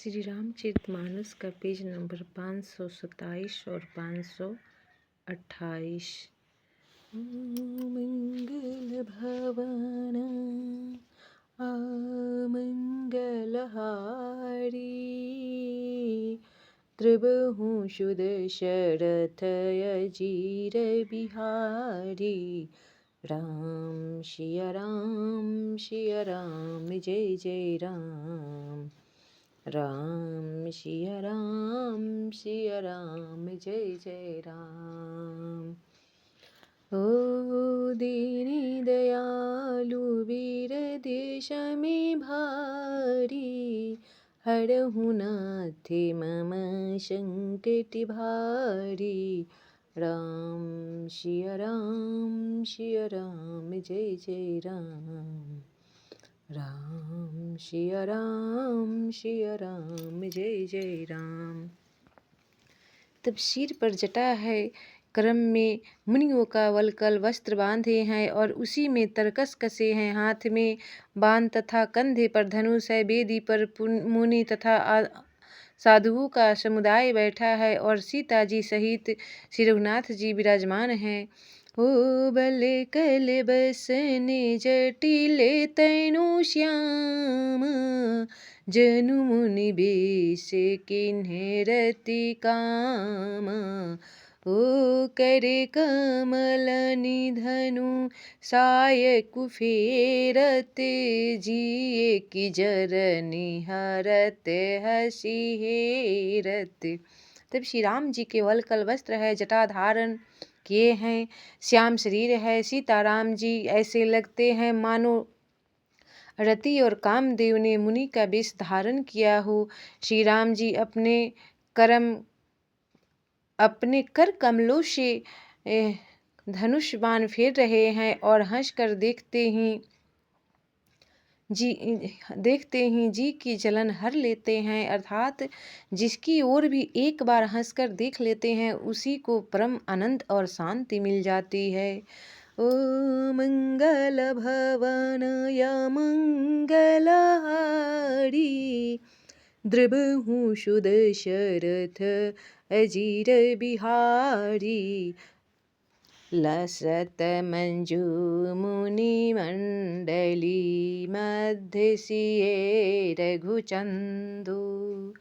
श्री रामचरितमानस का page number 527 और 528। मंगल भवन आमंगलहारी, त्रिभुवि सुदशरथ अजीर बिहारी। राम सिया राम जय जय राम। राम सिया राम जय जय राम। ओ दीनी दयालु वीर देश में भारी, हरहु नाथ मम संकट भारी। राम सिया राम जय जय राम। राम सिया राम जय जय राम। तब सिर पर जटा है, क्रम में मुनियों का वलकल वस्त्र बांधे हैं और उसी में तरकस कसे हैं। हाथ में बाण तथा कंधे पर धनुष है। वेदी पर मुनि तथा साधुओं का समुदाय बैठा है और सीता जी सहित श्री रघुनाथ जी विराजमान हैं। ओ बल कल बसने जटिले तनु श्याम, जनु मुनि बेश किन्हे रति काम। ओ करे कमल निधनु साय कुफेरत, जिए की जरनी हरत हसी हेरत। तब श्री राम जी के वलकल वस्त्र है, जटा धारण किए हैं, श्याम शरीर है। सीताराम जी ऐसे लगते हैं मानो रति और कामदेव ने मुनि का वेश धारण किया हो। श्री राम जी अपने कर कमलों से धनुष बाण फेर रहे हैं और हंसकर देखते ही जी की जलन हर लेते हैं। अर्थात जिसकी ओर भी एक बार हंसकर देख लेते हैं उसी को परम आनंद और शांति मिल जाती है। ओ मंगल भवन या मंगलहारी, द्रबहु सुदशरथ अजीर बिहारी। लसत मंजू मुनि मंडली, मध्य सिए रघुचंदु।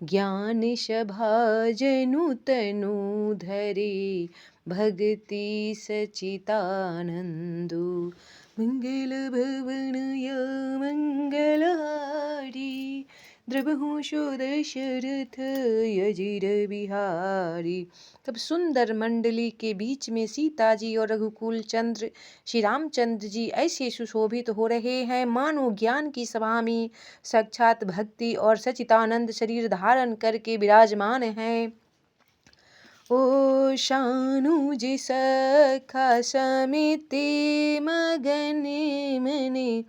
ज्ञान सभा जनु तनु धरी, भक्ति सचितानंदु। मंगल भवन या मंगलहारी, द्रबहु सुदशरथ अजीर बिहारी। तब सुंदर मंडली के बीच में सीता जी और रघुकुल चंद्र श्री रामचंद्र जी ऐसे सुशोभित हो रहे हैं मानो ज्ञान की सभा में साक्षात भक्ति और सचितानंद शरीर धारण करके विराजमान हैं। ओ शानुज सखा समिति मगन मने,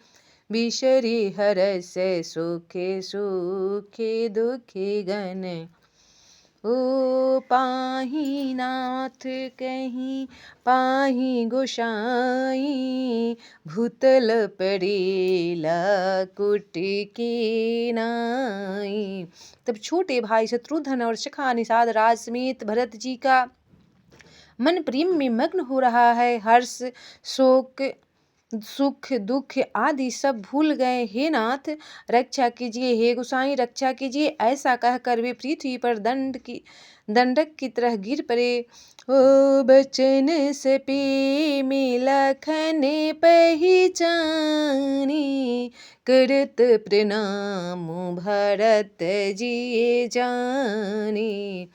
बिसरे हरस सुखे सुखे दुखे गन। ओ पाहि नाथ कहीं पाहि गोसाई, भूतल पड़ेला कुटी की नाई। तब छोटे भाई शत्रुघ्न और सखा निषाद राज समेत भरत जी का मन प्रेम में मग्न हो रहा है। हर्ष शोक सुख दुख आदि सब भूल गए। हे नाथ रक्षा कीजिए, हे गोसाई रक्षा कीजिए, ऐसा कहकर वे पृथ्वी पर दंडक की तरह गिर पड़े। ओ बचन सपे में लखन पहचानी, करत प्रणाम भरत जी जानी।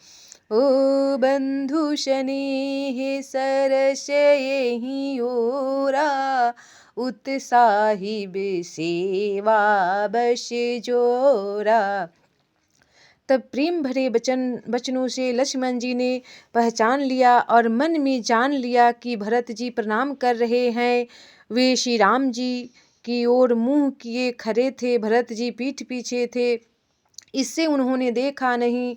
ओ बंधु स्नेह सरस यही ओरा, उत्साही सेवा बस जोरा। तब प्रेम भरे बचनों से लक्ष्मण जी ने पहचान लिया और मन में जान लिया कि भरत जी प्रणाम कर रहे हैं। वे श्री राम जी की ओर मुंह किए खड़े थे, भरत जी पीठ पीछे थे, इससे उन्होंने देखा नहीं।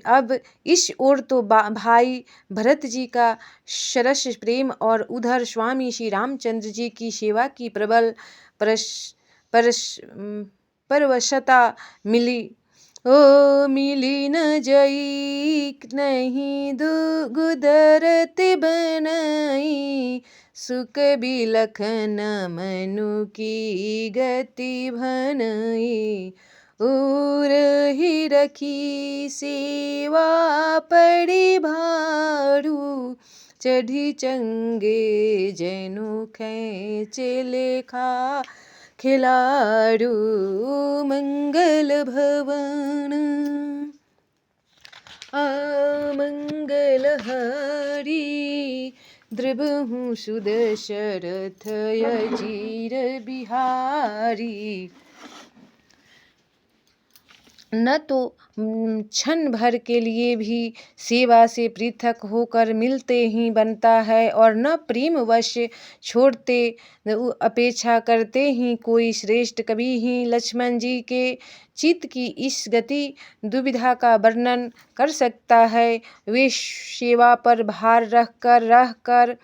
अब इस ओर तो भाई भरत जी का सरस प्रेम और उधर स्वामी श्री रामचंद्र जी की सेवा की प्रबल परवशता मिली। ओ मिली न जई नहीं गुदरत बनई, सुख बिलखन मनु की गति भनई। उर ही रखी सेवा पड़ी भारू, चढ़ी चंगे जनु खेच लेखा खिलाड़ू। मंगल भवन अमंगल हरि, द्रबहु सुदशरथ अजीर बिहारी। न तो क्षण भर के लिए भी सेवा से पृथक होकर मिलते ही बनता है, और न प्रेमवश छोड़ते अपेक्षा करते ही कोई श्रेष्ठ कभी ही लक्ष्मण जी के चित्त की इस गति दुविधा का वर्णन कर सकता है। वे सेवा पर भार रहकर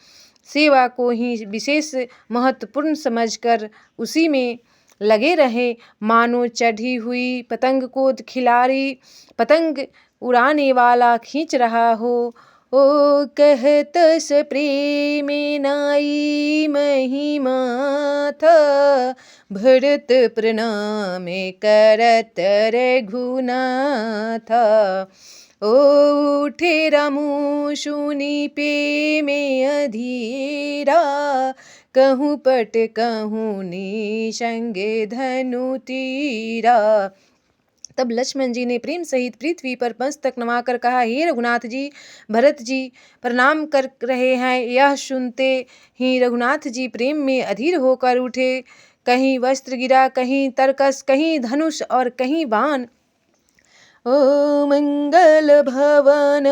सेवा को ही विशेष महत्वपूर्ण समझकर उसी में लगे रहे, मानो चढ़ी हुई पतंग को खिलाड़ी पतंग उड़ाने वाला खींच रहा हो। ओ कहत स प्रेम नाई महिमा था, भरत प्रणाम करत रघुनाथ। ओ उठे रामु सुनी पे में अधीरा, कहूँ पट कहूँ निसंगे धनु तीरा। तब लक्ष्मण जी ने प्रेम सहित पृथ्वी पर मस्तक नवाकर कहा, हे रघुनाथ जी, भरत जी प्रणाम कर रहे हैं। यह सुनते ही रघुनाथ जी प्रेम में अधीर होकर उठे। कहीं वस्त्र गिरा, कहीं तरकस, कहीं धनुष और कहीं बाण। ओ मंगल भवन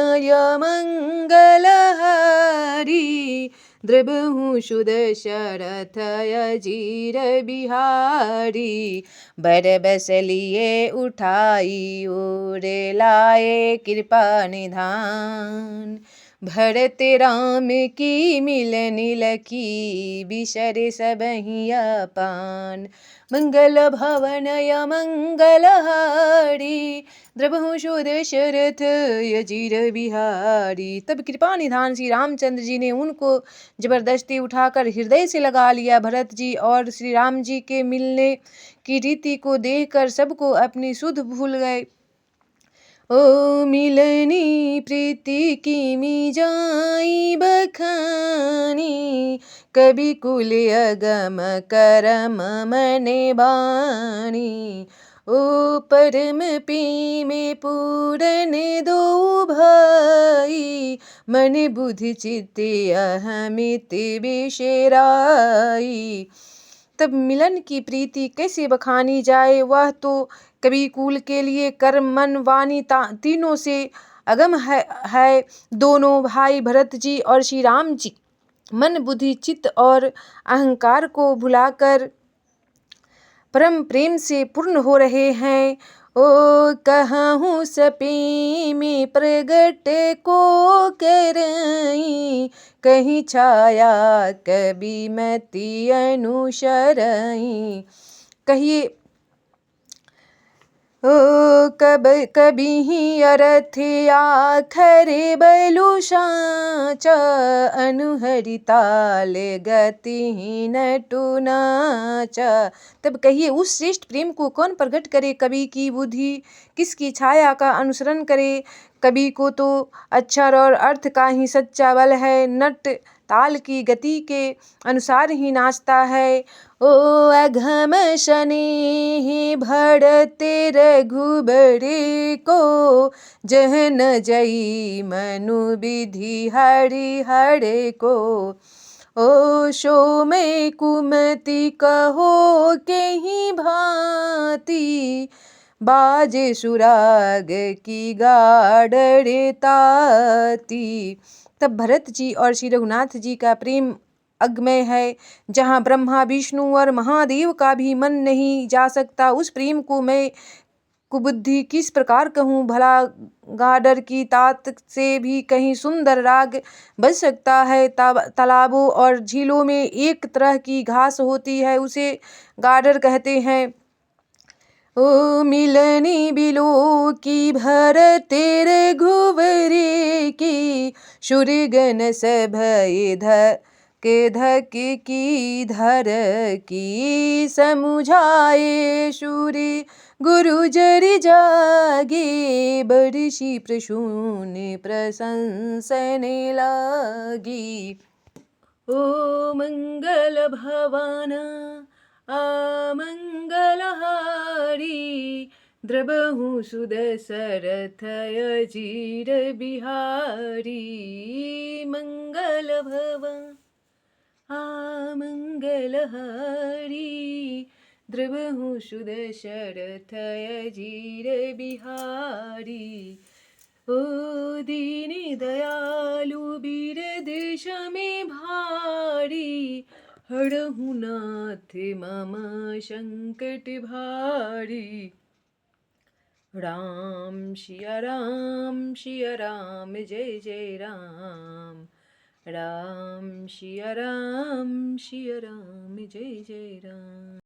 मंगल हरि, द्रबहु सुदशरथ अजीर बिहारी। बर बस लिए उठाई और लाए कृपा निधान, भरत राम की मिलनि लखी बिसरे सबहि अपान। मंगल भवन मंगल हरि, द्रबहु दशरथ अजीर बिहारी। तब कृपा निधान श्री रामचंद्र जी ने उनको जबरदस्ती उठाकर हृदय से लगा लिया। भरत जी और श्री राम जी के मिलने की रीति को देखकर सबको अपनी सुध भूल गए। ओ मिलनी प्रीति की मी जाई बखानी, कभी कुल अगम करम मने बानी। ओ परम पी में पूरन दो भाई, मन बुद्धि चित्त अहमित बिशराई। तब मिलन की प्रीति कैसे बखानी जाए, वह तो कवि कुल के लिए कर्म मन वाणी तीनों से अगम है। दोनों भाई भरत जी और श्री राम जी मन बुद्धि चित्त और अहंकार को भुलाकर परम प्रेम से पूर्ण हो रहे हैं। ओ कहूँ सपी में प्रगट को करई, कहीं छाया कभी मति अनुसरई। कहिए ओ कभी ही अर्थ आखर बलु साचा, अनुहरि ताल गति नटु नाचा। तब कहिए उस श्रेष्ठ प्रेम को कौन प्रकट करे, कवि की बुद्धि किसकी छाया का अनुसरण करे। कवि को तो अक्षर और अर्थ का ही सच्चा बल है, नट ताल की गति के अनुसार ही नाचता है। ओ अघम स्नेह भरत रघुबर को, जह न जई मनु विधि हरि हरि को। ओ सो में कुमति कहो के भांति, बाजे सुराग की गाड़े ताती। तब भरत जी और श्री रघुनाथ जी का प्रेम अगमय है, जहाँ ब्रह्मा विष्णु और महादेव का भी मन नहीं जा सकता। उस प्रेम को मैं कुबुद्धि किस प्रकार कहूँ भला। गाडर की तात से भी कहीं सुंदर राग बज सकता है। तालाबों और झीलों में एक तरह की घास होती है, उसे गाडर कहते हैं। ओ मिलनी बिलो की भरते रघुवरे की, शूरगण सभय धक की धर की, समुझाए शूरी गुरुजर जागे, बरसी प्रसून प्रशंसने लागी। ओ मंगल भवन अमंगलहारी, द्रबहु सुदशरथ अजीर बिहारी। मंगल भवन अमंगलहारी, द्रबहु सुदशरथ अजीर बिहारी। ओ दीन दयालु बीर देश में भारी, हरहु नाथ मम संकट भारी। राम सिया राम जय जय राम, राम सिया राम जय जय राम।